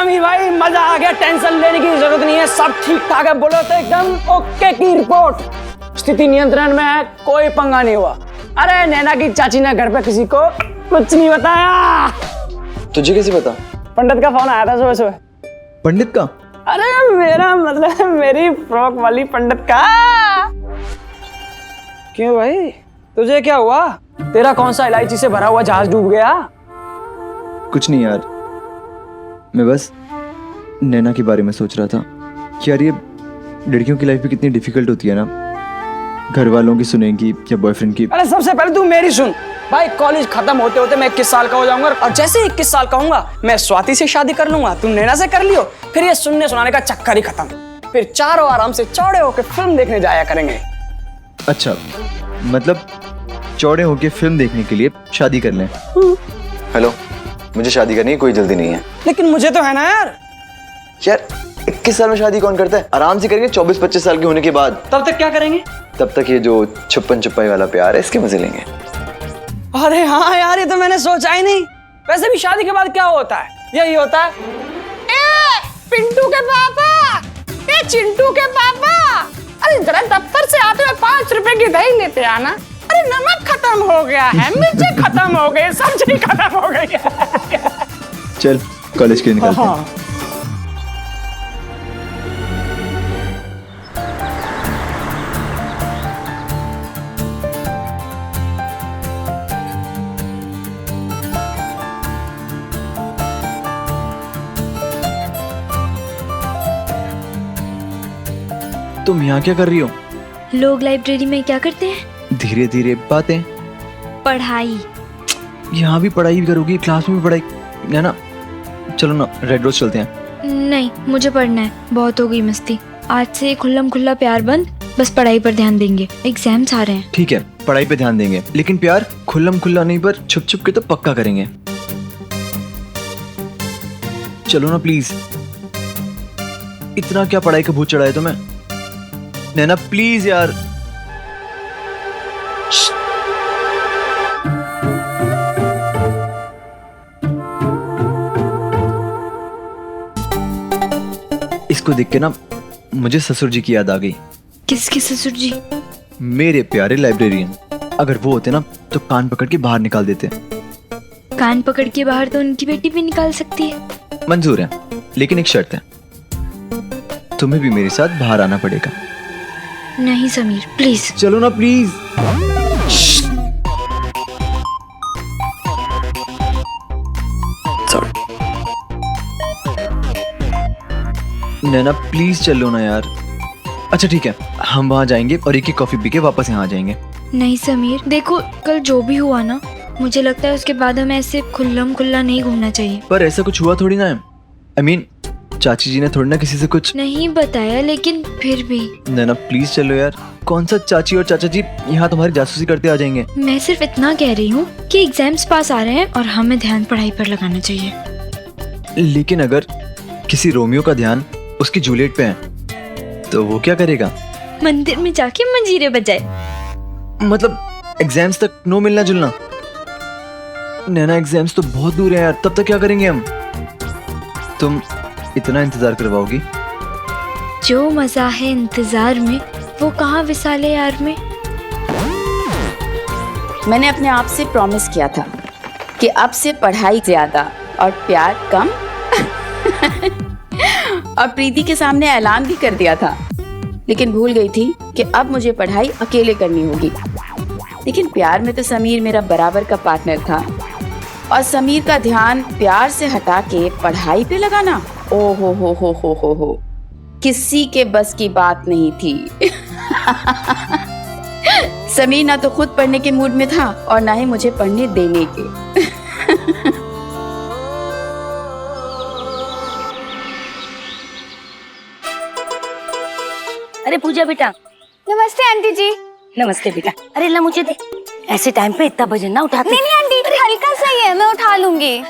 समीर भाई मजा आ गया, टेंशन लेने की जरूरत नहीं है, सब ठीक ठाक है। बोलो तो एकदम ओके की रिपोर्ट, स्थिति नियंत्रण में है, कोई पंगा नहीं हुआ। अरे नैना की चाची ने घर पे किसी को कुछ नहीं बताया। तुझे कैसे पता? पंडित का फोन आया था सुबह सुबह। पंडित का? अरे मेरा मतलब मेरी फ्रॉक वाली पंडित का। क्यों भाई तुझे क्या हुआ? तेरा कौन सा इलायची से भरा हुआ जहाज डूब गया? कुछ नहीं यार, मैं बस नैना के बारे में सोच रहा था कि यार ये लड़कियों की लाइफ भी कितनी डिफिकल्ट होती है ना, घर वालों की सुनेंगी या बॉयफ्रेंड की। अरे सबसे पहले तू मेरी सुन भाई, कॉलेज खत्म होते होते मैं 21 साल का हो जाऊंगा और जैसे ही 21 साल का होऊंगा मैं स्वाति से शादी कर लूंगा, तू नैना से कर लियो, फिर ये सुनने सुनाने का चक्कर ही खत्म, फिर चारों आराम से चौड़े होकर फिल्म देखने जाया करेंगे। अच्छा मतलब चौड़े होके फिल्म देखने के लिए शादी कर लें? हेलो, मुझे शादी करनी है, कोई जल्दी नहीं है। लेकिन मुझे तो है ना यार। यार 21 साल में शादी कौन करता है? आराम से करेंगे 24-25 साल के होने के बाद। तब तक क्या करेंगे? तब तक ये जो छुपन छुपाई वाला प्यार है इसके मजे लेंगे। अरे हाँ यार, ये तो मैंने सोचा ही नहीं। वैसे भी शादी के बाद क्या होता है? यही होता है, ए पिंटू के पापा, ए चिंटू के पापा, अरे जरा दफ्तर से आते हुए 5 रुपए की दही लेते आना। अरे नमक खत्म हो गया है, मिर्ची खत्म हो गई, सब्जी खत्म हो गई है। चल कॉलेज के लिए निकलते हैं। हाँ। तुम यहाँ क्या कर रही हो? लोग लाइब्रेरी में क्या करते हैं? धीरे धीरे बातें। पढ़ाई। यहाँ भी पढ़ाई भी करोगी, क्लास में भी पढ़ाई है ना? चलो ना रेड रोज चलते हैं। नहीं, मुझे पढ़ना है, बहुत हो गई मस्ती। आज से खुल्लम खुल्ला प्यार बंद, बस पढ़ाई पर ध्यान देंगे, एग्जाम्स आ रहे हैं। ठीक है, पढ़ाई पे ध्यान देंगे, लेकिन प्यार खुल्लम खुल्ला नहीं पर छुप छुप के तो पक्का करेंगे। चलो ना प्लीज। इतना क्या पढ़ाई का भूत चढ़ा है तुम्हें? नैना प्लीज यार। इसको देख के ना मुझे ससुर जी की याद आ गई। किसके ससुर जी? मेरे प्यारे लाइब्रेरियन। अगर वो होते ना तो कान पकड़ के बाहर निकाल देते। कान पकड़ के बाहर तो उनकी बेटी भी निकाल सकती है। मंजूर है, लेकिन एक शर्त है, तुम्हें भी मेरे साथ बाहर आना पड़ेगा। नहीं समीर प्लीज। चलो ना प्लीज। नैना प्लीज चलो ना यार। अच्छा ठीक है, हम वहां जाएंगे और एक कॉफी पी के वापस यहाँ आ जाएंगे। नहीं समीर, देखो कल जो भी हुआ ना, मुझे लगता है उसके बाद हमें ऐसे खुल्लम खुल्ला नहीं घूमना चाहिए। पर ऐसा कुछ हुआ थोड़ी ना है। I mean, चाची जी ने थोड़ी ना किसी से कुछ नहीं बताया, लेकिन फिर भी। नैना प्लीज चलो यार। कौन सा चाची और चाचा जी यहाँ तुम्हारी जासूसी करते आ जाएंगे। मैं सिर्फ इतना कह रही हूँ कि एग्जाम्स पास आ रहे हैं और हमें ध्यान पढ़ाई पर लगाना चाहिए। लेकिन अगर किसी रोमियो का ध्यान उसकी जूलियट पे है तो वो क्या करेगा? मंदिर में जाके मंजीरे बजाए। मतलब एग्जाम्स तक नो मिलना जुलना। नैना एग्जाम्स तो बहुत दूर है यार, तब तक क्या करेंगे हम? तुम इतना इंतजार करवाओगी? जो मजा है इंतजार में वो कहाँ विसाले यार में। मैंने अपने आप से प्रॉमिस किया था कि अब से पढ़ाई ज्यादा और प्यार कम। और प्रीति के सामने ऐलान भी कर दिया था, लेकिन भूल गई थी कि अब मुझे पढ़ाई अकेले करनी होगी। लेकिन प्यार में तो समीर मेरा बराबर का पार्टनर था, और समीर का ध्यान प्यार से हटा के पढ़ाई पे लगाना, ओ हो, किसी के बस की बात नहीं थी। समीर ना तो खुद पढ़ने के मूड में था और ना ही मुझे पढ़ने देने के। अरे पूजा बेटा। नमस्ते आंटी जी। नमस्ते बेटा। अरे ला मुझे दे, ऐसे टाइम पे इतना वजन ना उठाते। नहीं आंटी, हल्का सा ही है, मैं उठा लूंगी।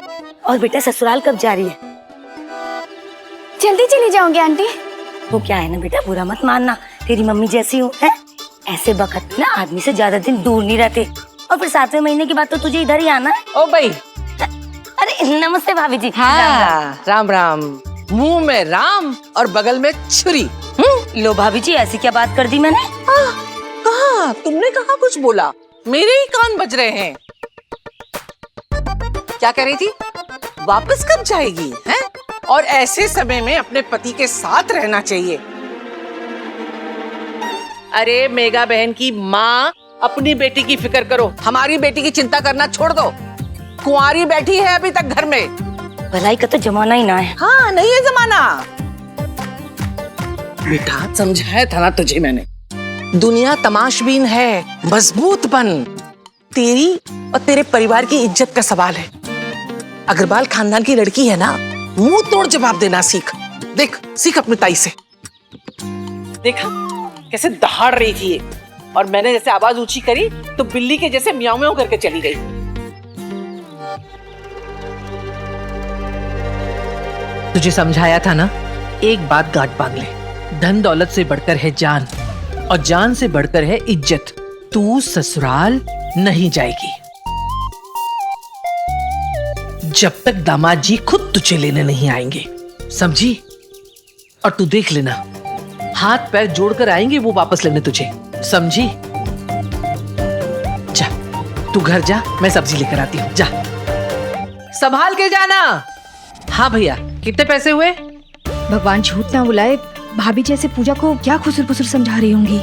और बेटा ससुराल कब जा रही है? जल्दी चली जाऊंगी आंटी। वो क्या है ना बेटा, बुरा मत मानना, तेरी मम्मी जैसी हूँ है। ऐसे वक्त में ना आदमी से ज्यादा दिन दूर नहीं रहते, और फिर 7वें महीने के बाद तो तुझे इधर ही आना है। ओ भाई, अरे अरे नमस्ते भाभी जी। हाँ, राम राम। मुंह में राम और बगल में छुरी। लो भाभी जी, ऐसी क्या बात कर दी मैंने? कहा? तुमने कहा कुछ बोला? मेरे ही कान बज रहे हैं। क्या कह रही थी? वापस कब जाएगी हैं? और ऐसे समय में अपने पति के साथ रहना चाहिए। अरे मेगा बहन की माँ, अपनी बेटी की फिक्र करो, हमारी बेटी की चिंता करना छोड़ दो। कुंवारी बैठी है अभी तक घर में। भलाई का तो जमाना ही ना है। हाँ, नहीं है जमाना। बेटा समझाया था ना तुझे मैंने, दुनिया तमाशबीन है, मजबूत बन। तेरी और तेरे परिवार की इज्जत का सवाल है। अग्रवाल खानदान की लड़की है ना, मुंह तोड़ जवाब देना सीख। देख, सीख अपनी ताई से। देखा कैसे दहाड़ रही थी ये, और मैंने जैसे आवाज ऊंची करी तो बिल्ली के जैसे म्याऊं म्याऊं करके चली गई। तुझे समझाया था ना, एक बात गांठ बांध ले, धन दौलत से बढ़कर है जान, और जान से बढ़कर है इज्जत। तू ससुराल नहीं जाएगी जब तक दामाद जी खुद तुझे लेने नहीं आएंगे, समझी? और तू देख लेना, हाथ पैर जोड़कर आएंगे वो वापस लेने तुझे, समझी? जा, तू घर जा, मैं सब्जी लेकर आती हूँ। जा, संभाल के जाना। हाँ भैया, कितने पैसे हुए? भगवान झूठ ना बुलाए, भाभी जैसे पूजा को क्या खुसर फुसर समझा रही होंगी।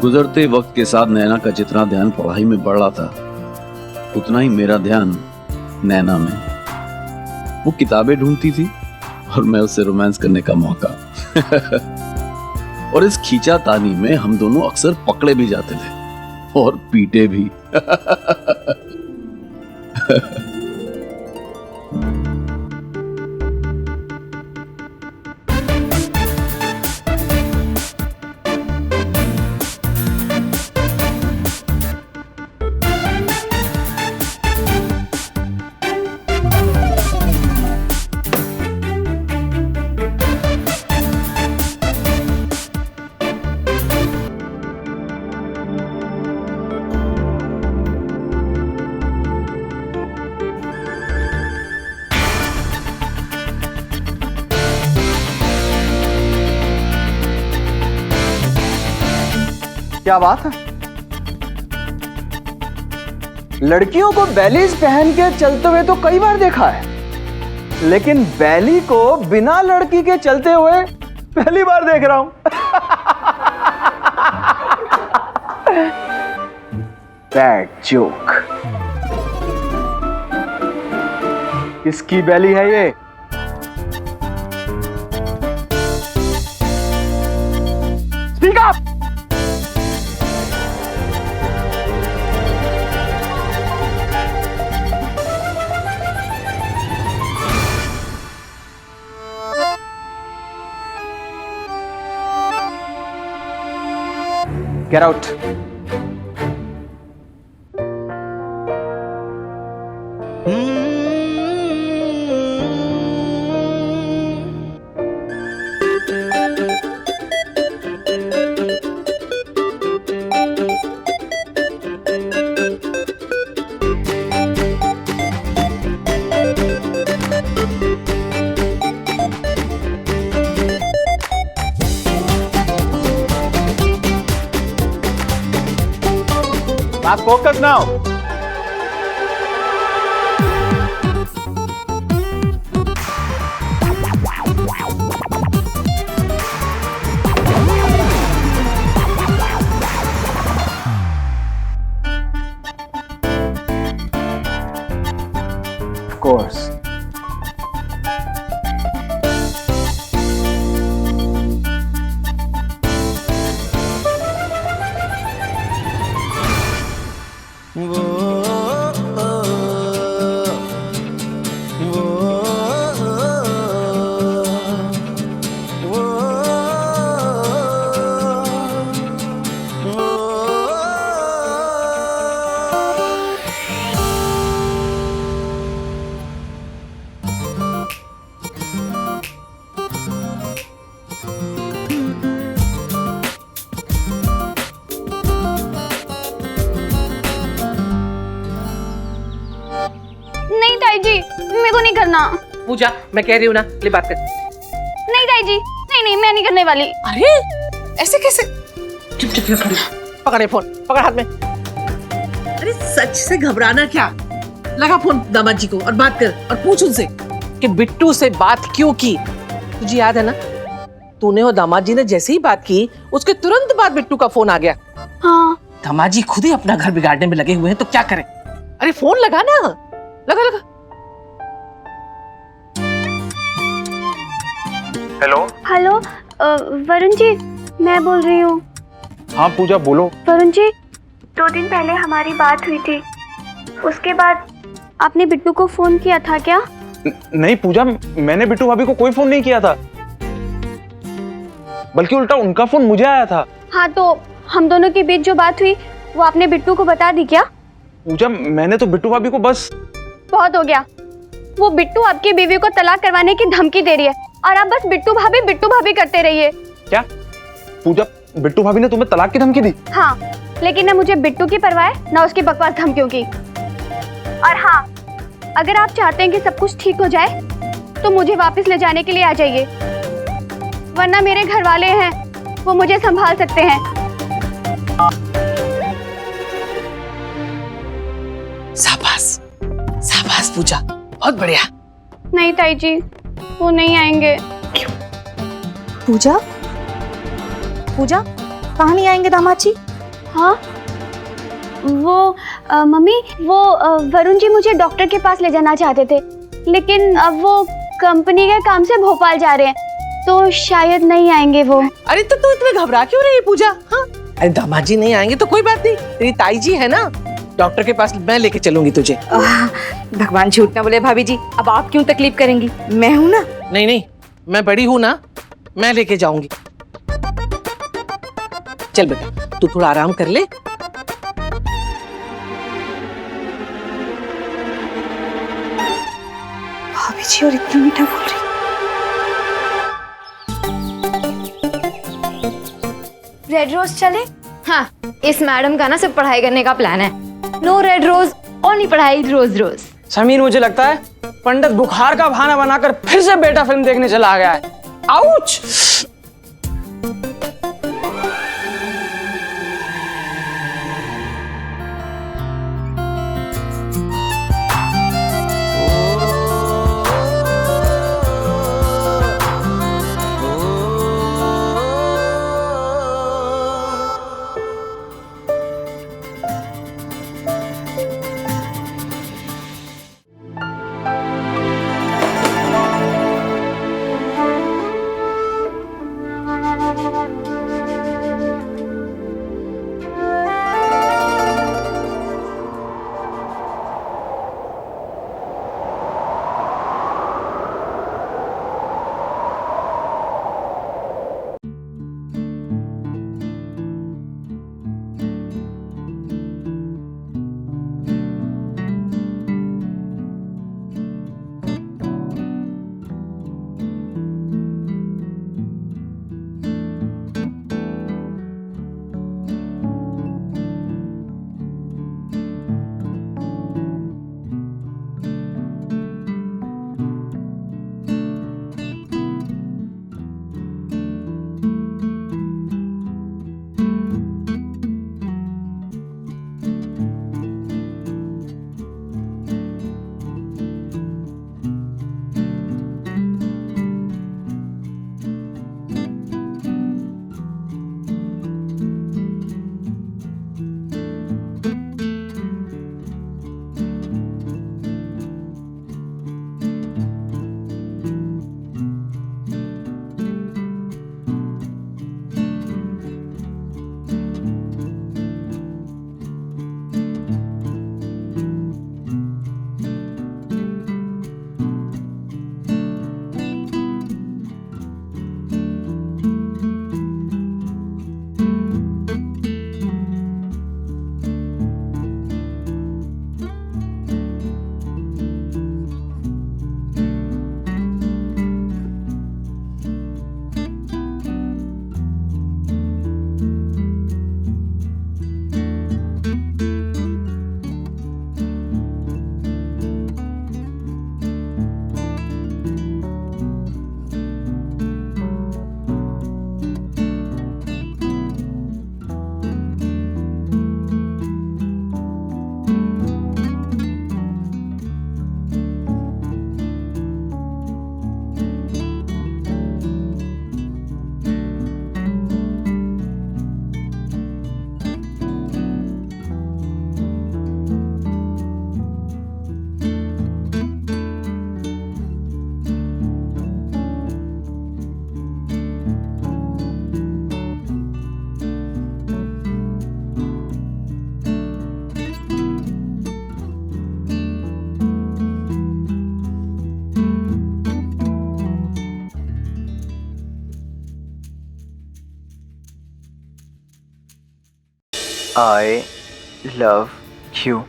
गुजरते वक्त के साथ नैना का जितना ध्यान पढ़ाई में बढ़ रहा था, उतना ही मेरा ध्यान नैना में। वो किताबें ढूंढती थी और मैं उससे रोमांस करने का मौका। और इस खींचातानी में हम दोनों अक्सर पकड़े भी जाते थे और पीटे भी। क्या बात है? लड़कियों को बैलीज पहन के चलते हुए तो कई बार देखा है, लेकिन बैली को बिना लड़की के चलते हुए पहली बार देख रहा हूं। Bad joke. किसकी बैली है ये? Speak up. Get out. Focus now. Course. नहीं ताई जी, मेरे को नहीं करना। पूजा, मैं कह रही हूँ ना, ले बात कर। नहीं ताई जी, नहीं नहीं, मैं नहीं करने वाली। अरे ऐसे कैसे? चुप चुप खड़ी, पकड़े फोन, पकड़ हाथ में। अरे सच से घबराना क्या? लगा फोन दामाद जी को और बात कर और पूछ उनसे कि बिट्टू से बात क्यों की। तुझे याद है ना, तूने और दामाद जी ने जैसे ही बात की उसके तुरंत बाद बिट्टू का फोन आ गया। हाँ। दामाद जी खुद ही अपना घर बिगाड़ने में लगे हुए हैं तो क्या करें? अरे फोन लगा ना, लगा लगा। हेलो। हेलो, वरुण जी, मैं बोल रही हूँ। हाँ पूजा बोलो। वरुण जी, 2 दिन पहले हमारी बात हुई थी, उसके बाद आपने बिट्टू को फोन किया था क्या? नहीं पूजा, मैंने बिट्टू भाभी को कोई फोन नहीं किया था, बल्कि उल्टा उनका फोन मुझे आया था। हाँ, तो हम दोनों के बीच जो बात हुई वो आपने बिट्टू को बता दी क्या? पूजा मैंने तो बिट्टू भाभी को बस। बहुत हो गया। वो बिट्टू आपकी बीवी को तलाक करवाने की धमकी दे रही है और आप बस बिट्टू भाभी करते रहिए। क्या पूजा, बिट्टू भाभी ने तुम्हें तलाक की धमकी दी? हाँ, लेकिन न मुझे बिट्टू की परवाह है न उसकी बकवास धमकियों की। और हाँ, अगर आप चाहते हैं कि सब कुछ ठीक हो जाए तो मुझे वापस ले जाने के लिए आ जाइए, वरना मेरे घर वाले हैं, वो मुझे संभाल सकते हैं। शाबाश शाबाश पूजा, बहुत बढ़िया। नहीं ताई जी, वो नहीं आएंगे। पूजा, पूजा कहाँ नहीं आएंगे दामाद जी? हाँ, वो मम्मी, वो वरुण जी मुझे डॉक्टर के पास ले जाना चाहते थे, लेकिन अब वो कंपनी के काम से भोपाल जा रहे हैं, तो शायद नहीं आएंगे वो। अरे तो तू इतने घबरा क्यों रही है पूजा? हाँ, अरे दामाद जी नहीं आएंगे तो कोई बात नहीं, तेरी ताई जी है ना, डॉक्टर के पास मैं लेके चलूंगी तुझे। भगवान झूठ ना बोले भाभी जी, अब आप क्यों तकलीफ करेंगी? मैं हूँ ना। नहीं नहीं, मैं बड़ी हूँ ना, मैं लेके जाऊंगी। चल बेटा, तू थोड़ा आराम कर ले। भाभी जी और इतना मीठा बोल रही। रेड रोज चले? हाँ, इस मैडम का ना सिर्फ पढ़ाई करने का प्लान है। नो रेड रोज, ओनली पढ़ाई रोज रोज। समीर, मुझे लगता है पंडित बुखार का बहाना बनाकर फिर से बेटा फिल्म देखने चला गया है। Ouch! I love you.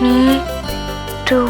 Me too.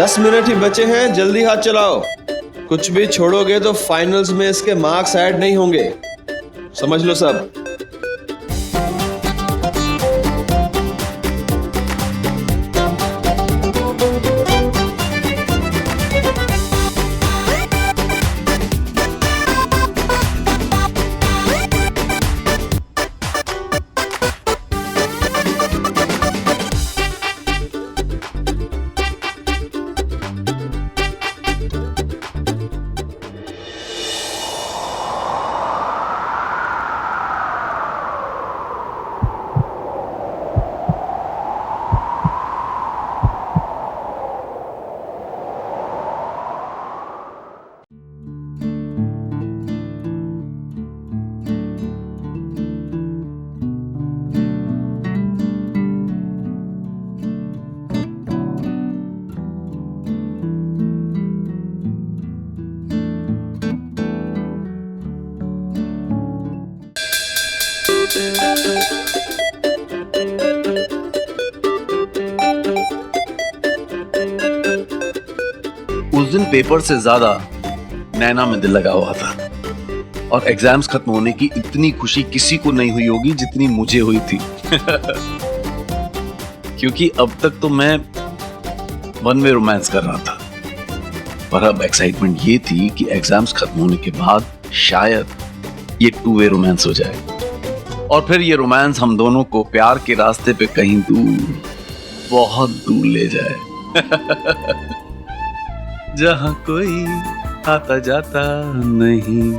दस मिनट ही बचे हैं, जल्दी हाथ चलाओ। कुछ भी छोड़ोगे तो फाइनल्स में इसके मार्क्स ऐड नहीं होंगे, समझ लो सब। उस दिन पेपर से ज्यादा नैना में दिल लगा हुआ था और एग्जाम्स खत्म होने की इतनी खुशी किसी को नहीं हुई होगी जितनी मुझे हुई थी। क्योंकि अब तक तो मैं वन वे रोमांस कर रहा था, पर अब एक्साइटमेंट ये थी कि एग्जाम्स खत्म होने के बाद शायद ये टू वे रोमांस हो जाए और फिर ये रोमांस हम दोनों को प्यार के रास्ते पे कहीं दूर, बहुत दूर ले जाए। जहां कोई आता जाता नहीं।